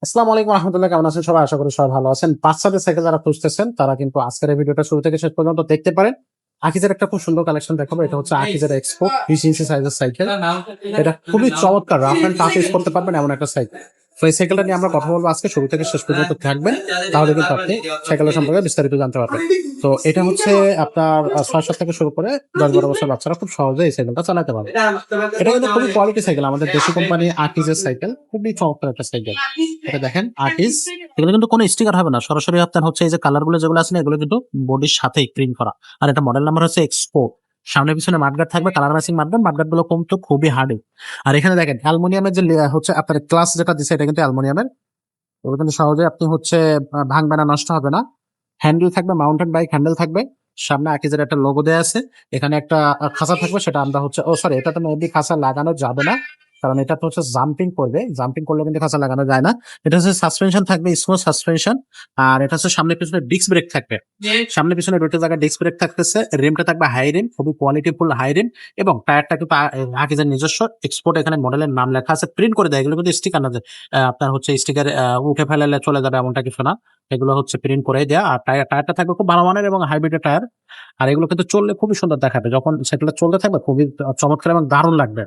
আসসালামু আলাইকুম রহমতুল্লাহ, কেমন আছেন সবাই? আশা করি সবাই ভালো আছেন। বাচ্চাদের সাইকেল যারা খুঁজতেছেন তারা কিন্তু আজকের এই ভিডিওটা শুরু থেকে শেষ পর্যন্ত দেখতে পারেন। আকিজের একটা খুব সুন্দর কালেকশন দেখাবো। এটা হচ্ছে আকিজের এক্সপো 20 ইঞ্চি সাইজের সাইকেল। এটা খুবই চমৎকার, রাফ এন্ড টাফ ইউজ করতে পারবেন এমন একটা সাইকেল। তো এই সাইকেলটা নিয়ে আমরা কথা বলবো আজকে, শুরু থেকে শেষ পর্যন্ত থাকবেন, তাহলে কিন্তু আপনি সাইকেলের সম্পর্কে বিস্তারিত জানতে পারবেন। তো এটা হচ্ছে আপনার 6-7 থেকে শুরু করে 10-12 বছর বাচ্চারা খুব সহজে এই সাইকেলটা চালাতে পারবে। এটা কিন্তু খুবই কোয়ালিটি সাইকেল, আমাদের দেশি কোম্পানি আকিজের সাইকেল, খুবই চমৎকার একটা সাইকেল। এটা দেখেন আকিজ, এগুলো কিন্তু কোনো স্টিকার হবে না, সরাসরি আপনার হচ্ছে এই যে কালার গুলো যেগুলো আছে না, এগুলো কিন্তু বডির সাথেই প্রিন্ট করা। আর এটা মডেল নাম্বার হচ্ছে এক্সপো। সামনে পিছনে মাঠগার্ড থাকবে, কালার ম্যাচিং মাঠগার্ড গুলো কিন্তু খুবই হার্ড। আর এখানে দেখেন অ্যালুমিনিয়ামের যে হচ্ছে আপনার ক্লাস যেটা দিচ্ছে, এটা কিন্তু অ্যালুমিনিয়ামের। ওগুলো কিন্তু সহজে আপনি হচ্ছে ভাঙবে না, নষ্ট হবে না। হ্যান্ডেল থাকবে, মাউন্টেন বাইক হ্যান্ডেল থাকবে। সামনে আকিজের একটা লোগো দেওয়া আছে। এখানে একটা খাঁচা থাকবে, সেটা আমরা হচ্ছে সরি, এটা তো মেবি খাঁচা লাগানো যাবে না, কারণ এটা তো হচ্ছে জাম্পিং করবে, জাম্পিং করলে কিন্তু খাঁচা লাগানো যায় না। এটা হচ্ছে সাসপেনশন থাকবে, স্মুথ সাসপেনশন। আর এটা হচ্ছে সামনে পিছনে ডিস্ক ব্রেক থাকবে। সামনে পিছনে দুটো জায়গায় ডিস্ক ব্রেক থাকতেছে। রিমটা থাকবে হাই রিম, খুবই কোয়ালিটি ফুল হাই রিম। এবং টায়ারটা কিন্তু আকিজের নিজস্ব এক্সপোর্ট, এখানে মডেলের নাম লেখা আছে, প্রিন্ট করে দেয়। এগুলো কিন্তু স্টিকার না যে আপনার হচ্ছে স্টিকার উঠে ফেলালে চলে যাবে এমনটা কিছু না। এগুলো হচ্ছে প্রিন্ট করে দেয়া। আর টায়ারটা থাকবে খুব ভালো মানের এবং হাইব্রিড টায়ার। আর এগুলো কিন্তু চললে খুবই সুন্দর দেখাবে, যখন সাইকেলটা চলতে থাকবে খুবই চমৎকার এবং দারুণ লাগবে।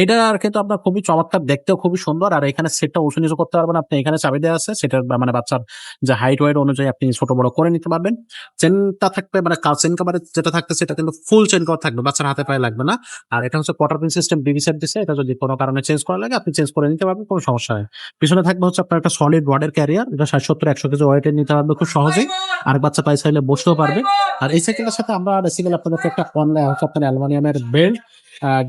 এটা আর কিন্তু আপনার খুবই চমৎকার, দেখতেও খুবই সুন্দর। আর এখানে সিটটা উঁচু নিচু করতে পারবেন আপনি, এখানে চাবি দেওয়া আছে, সেটার মানে বাচ্চার যে হাইট ওয়েট অনুযায়ী আপনি ছোট বড় করে নিতে পারবেন। চেনটা থাকবে মানে চেন কভারের যেটা থাকতেছে, এটা কিন্তু ফুল চেন কভার থাকবে, বাচ্চার হাতে পায়ে লাগবে না। আর এটা হচ্ছে কোয়ার্টার পিন সিস্টেম, বিবি সেট দিছে। এটা যদি কোনো কারণে চেঞ্জ করা লাগে আপনি চেঞ্জ করে নিতে পারবেন, কোনো সমস্যা নেই। পিছনে থাকবে হচ্ছে আপনার একটা সলিড বডের ক্যারিয়ার, এটা 60-70-100 কেজি ওয়েটের নিতে পারবে খুব সহজেই। আর বাচ্চা পায়ে চাইলে বসতেও পারবে। আর এই সাইকেলের সাথে আমরা বেসিক্যালি আপনাদেরকে একটা অনলাইন হচ্ছে আপনার অ্যালুমিনিয়ামের বেল্ট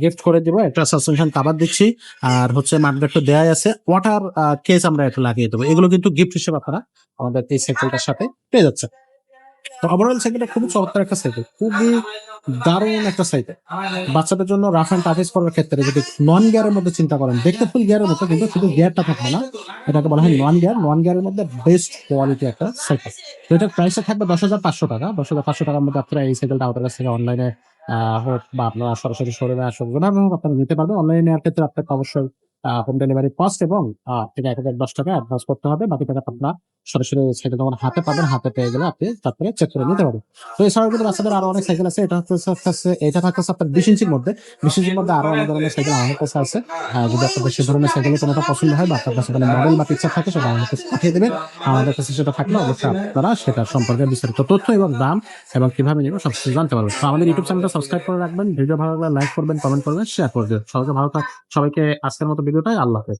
গিফট করে দিব, একটা সাসপেনশন কভার দিচ্ছি। আর হচ্ছে মাঠগার্ড তো দেয়াই আছে, ওয়াটার কেস আমরা একটু লাগিয়ে দেবো। এগুলো কিন্তু গিফট হিসেবে আপনারা আমাদের এই সাইকেলটার সাথে পেয়ে যাচ্ছে। তো ওভারঅল সাইকেলটা খুবই চমৎকার একটা সাইকেল, খুবই দারুণ একটা সাইকেল। বাচ্চাদের জন্য রাফ এন্ড টাফ ইউজ করার ক্ষেত্রে যদি নন গিয়ারের মধ্যে চিন্তা করেন, দেখতে ফুল গিয়ারের মতো কিন্তু শুধু গিয়ারটা থাকবে না, এটাকে বলা হয় নন গিয়ার। নন গিয়ারের মধ্যে বেস্ট কোয়ালিটি একটা সাইকেল। তো এটার প্রাইসটা থাকবে 10,500 টাকা। 10,500 টাকার মধ্যে আপনারা এই সাইকেলটা আমাদের কাছ থেকে অনলাইনে হোক বা আপনারা সরাসরি শোরুমে আসুন, যেভাবে হোক আপনারা নিতে পারবেন। অনলাইনে নেওয়ার ক্ষেত্রে আপনাকে অবশ্যই হোম ডেলিভারি কস্ট এবং এটা 1,010 টাকা অ্যাডভান্স করতে হবে। বাকি টাকা আপনার সরাসরি সাইকেল যখন হাতে পাবেন, হাতে পেয়ে গেলে আপনি তারপরে চেক করে নিতে পারবেন। তো এছাড়াও কিন্তু বাচ্চাদের আরো অনেক সাইকেল আছে। এটা থাকতেছে আপনার 20 ইঞ্চির মধ্যে। 20 ইঞ্চির মধ্যে আরো অনেক ধরনের সাইকেল আমাদের কাছে আছে। যদি আপনাদের সে ধরনের সাইকেলের কোনোটা পছন্দ হয় বা আপনার কাছে কোনো মডেল বা পিকচার থাকে, সেটা আমাদের কাছে পাঠিয়ে দেবেন। আমাদের কাছে সেটা থাকলে অবশ্যই আপনারা সেটা সম্পর্কে বিস্তারিত তথ্য এবং দাম এবং কিভাবে নেবেন সবকিছু জানতে পারবেন। তো আমাদের ইউটিউব চ্যানেলটা সাবস্ক্রাইব করে রাখবেন। ভিডিও ভালো লাগলে লাইক করবেন, কমেন্ট করবেন, শেয়ার করে দেবেন। সবাইকে ভালো থাক, সবাইকে আজকের মতো ভিডিওটাই আল্লাহ হাফেজ।